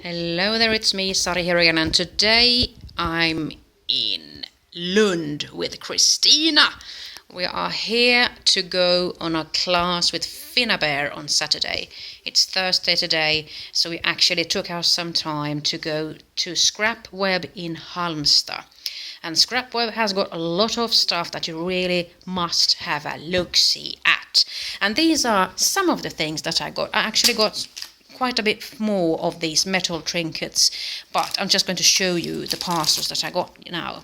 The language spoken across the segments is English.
Hello there, it's me, Sari here again, and today I'm in Lund with Christina. We are here to go on a class with Finnabair on Saturday. It's Thursday today, so we actually took out some time to go to Scrappwebb in Halmstad. And Scrappwebb has got a lot of stuff that you really must have a look-see at. And these are some of the things that I got. I actually got quite a bit more of these metal trinkets, but I'm just going to show you the parcels that I got now.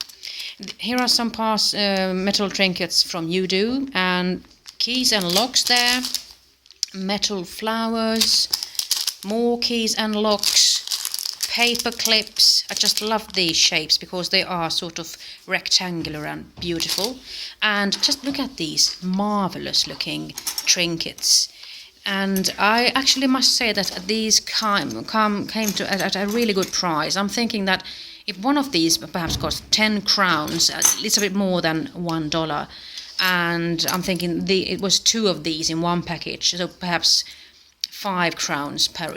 Here are some metal trinkets from Udo, and keys and locks there, metal flowers, more keys and locks, paper clips. I just love these shapes because they are sort of rectangular and beautiful. And just look at these marvelous looking trinkets. And I actually must say that these came to at a really good price. I'm thinking that if one of these perhaps cost 10 crowns, it's a bit more than $1. And I'm thinking it was two of these in one package, so perhaps 5 crowns per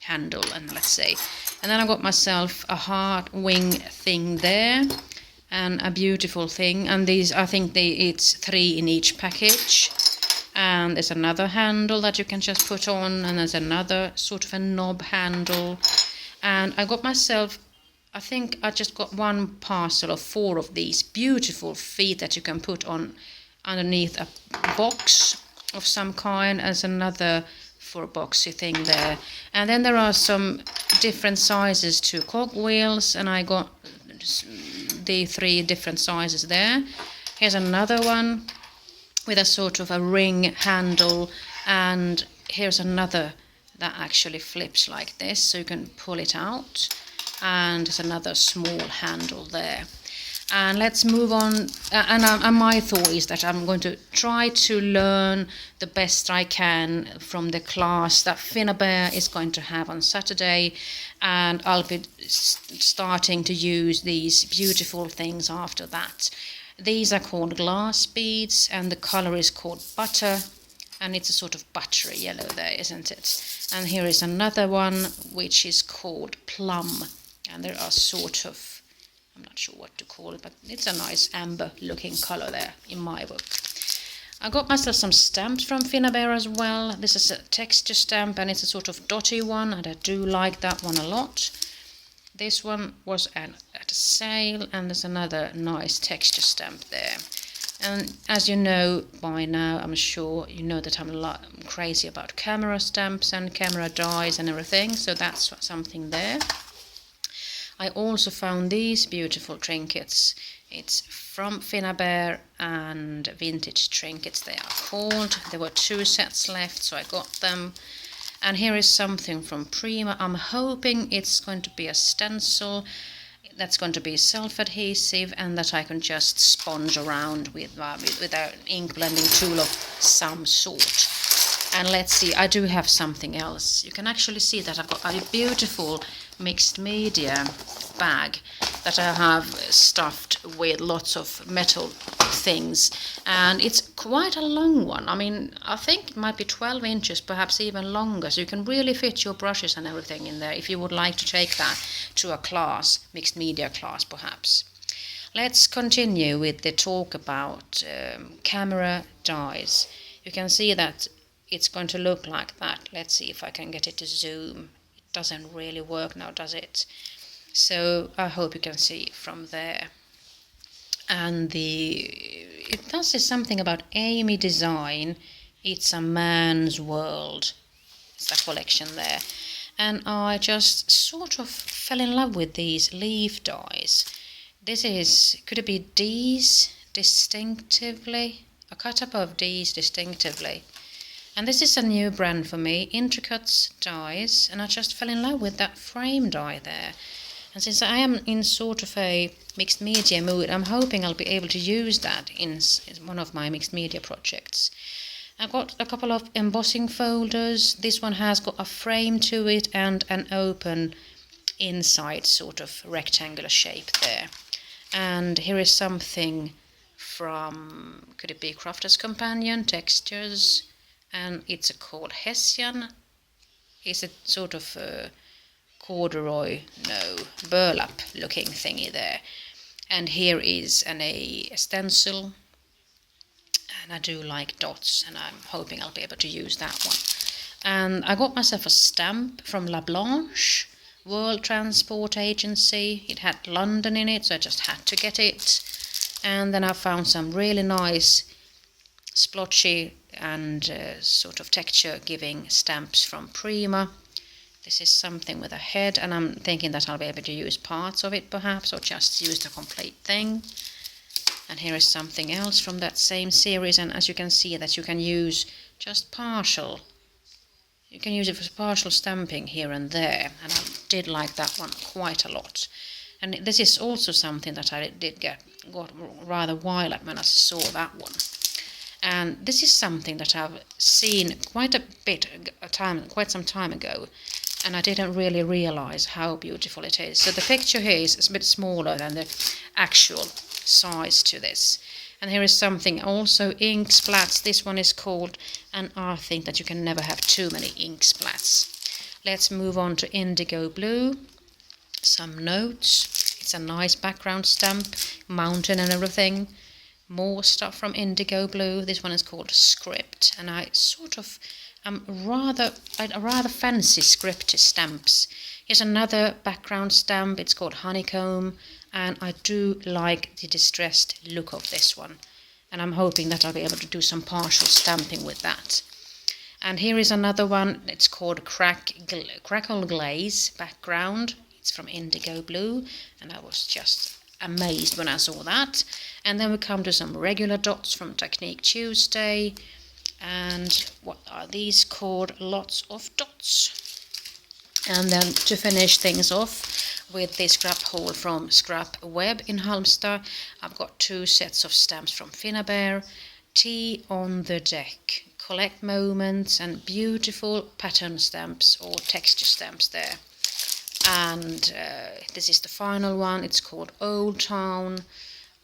handle, and let's say. And then I got myself a heart wing thing there, and a beautiful thing. And these, I think it's 3 in each package. And there's another handle that you can just put on, and there's another sort of a knob handle. And I got myself, I think I just got one parcel of 4 of these beautiful feet that you can put on underneath a box of some kind. As another for a boxy thing there. And then there are some different sizes to cogwheels, and I got the 3 different sizes there. Here's another one with a sort of a ring handle, and here's another that actually flips like this, so you can pull it out, and there's another small handle there. And let's move on, and my thought is that I'm going to try to learn the best I can from the class that Finnabair is going to have on Saturday, and I'll be starting to use these beautiful things after that. These are called glass beads, and the color is called butter, and it's a sort of buttery yellow there, isn't it? And here is another one which is called plum, and there are sort of, I'm not sure what to call it, but it's a nice amber looking color there in my book. I got myself some stamps from Finnabair as well. This is a texture stamp, and it's a sort of dotty one, and I do like that one a lot. This one was at a sale, and there's another nice texture stamp there. And as you know by now, I'm sure you know that I'm crazy about camera stamps and camera dies and everything, so that's something there. I also found these beautiful trinkets. It's from Finnabair and Vintage Trinkets they are called. There were 2 sets left, so I got them. And here is something from Prima. I'm hoping it's going to be a stencil that's going to be self-adhesive, and that I can just sponge around with an ink blending tool of some sort. And let's see, I do have something else. You can actually see that I've got a beautiful mixed media bag that I have stuffed with lots of metal things, and it's quite a long one. I mean, I think it might be 12 inches, perhaps even longer, so you can really fit your brushes and everything in there if you would like to take that to a class, mixed media class perhaps. Let's continue with the talk about camera dies. You can see that it's going to look like that. Let's see if I can get it to zoom. It doesn't really work now, does it? So I hope you can see it from there. And it does say something about Amy Design. It's a man's world. It's a collection there. And I just sort of fell in love with these leaf dies. This is, could it be D's Distinctively? A cut-up of D's Distinctively. And this is a new brand for me, Intricates Dies, and I just fell in love with that frame die there. And since I am in sort of a mixed media mood, I'm hoping I'll be able to use that in one of my mixed media projects. I've got a couple of embossing folders. This one has got a frame to it and an open inside sort of rectangular shape there. And here is something from, could it be Crafter's Companion, Textures, and it's called Hessian is a sort of corduroy, no, burlap looking thingy there. And here is a stencil, and I do like dots, and I'm hoping I'll be able to use that one. And I got myself a stamp from La Blanche World Transport Agency. It had London in it, so I just had to get it. And then I found some really nice splotchy and sort of texture giving stamps from Prima. This is something with a head, and I'm thinking that I'll be able to use parts of it perhaps, or just use the complete thing. And here is something else from that same series, and as you can see that you can use just partial. You can use it for partial stamping here and there, and I did like that one quite a lot. And this is also something that I got rather while when I saw that one. And this is something that I've seen quite some time ago, and I didn't really realize how beautiful it is. So the picture here is a bit smaller than the actual size to this. And here is something also, ink splats. This one is called, and I think that you can never have too many ink splats. Let's move on to indigo blue. Some notes. It's a nice background stamp, mountain and everything. More stuff from indigo blue. This one is called Script, and I sort of rather fancy script stamps. Here's another background stamp. It's called Honeycomb, and I do like the distressed look of this one, and I'm hoping that I'll be able to do some partial stamping with that. And here is another one. It's called Crackle Glaze background. It's from indigo blue, and I was just amazed when I saw that. And then we come to some regular dots from Technique Tuesday. And what are these called? Lots of dots. And then to finish things off with the scrap haul from Scrappwebb in Halmstad, I've got 2 sets of stamps from Finnabair. Tea on the Deck. Collect moments and beautiful pattern stamps or texture stamps there. And this is the final one. It's called Old Town,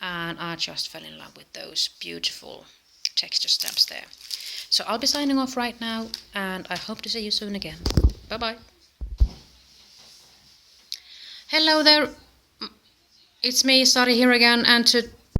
and I just fell in love with those beautiful texture stamps there. So I'll be signing off right now, and I hope to see you soon again. Bye bye. Hello there, it's me, Sari here again, and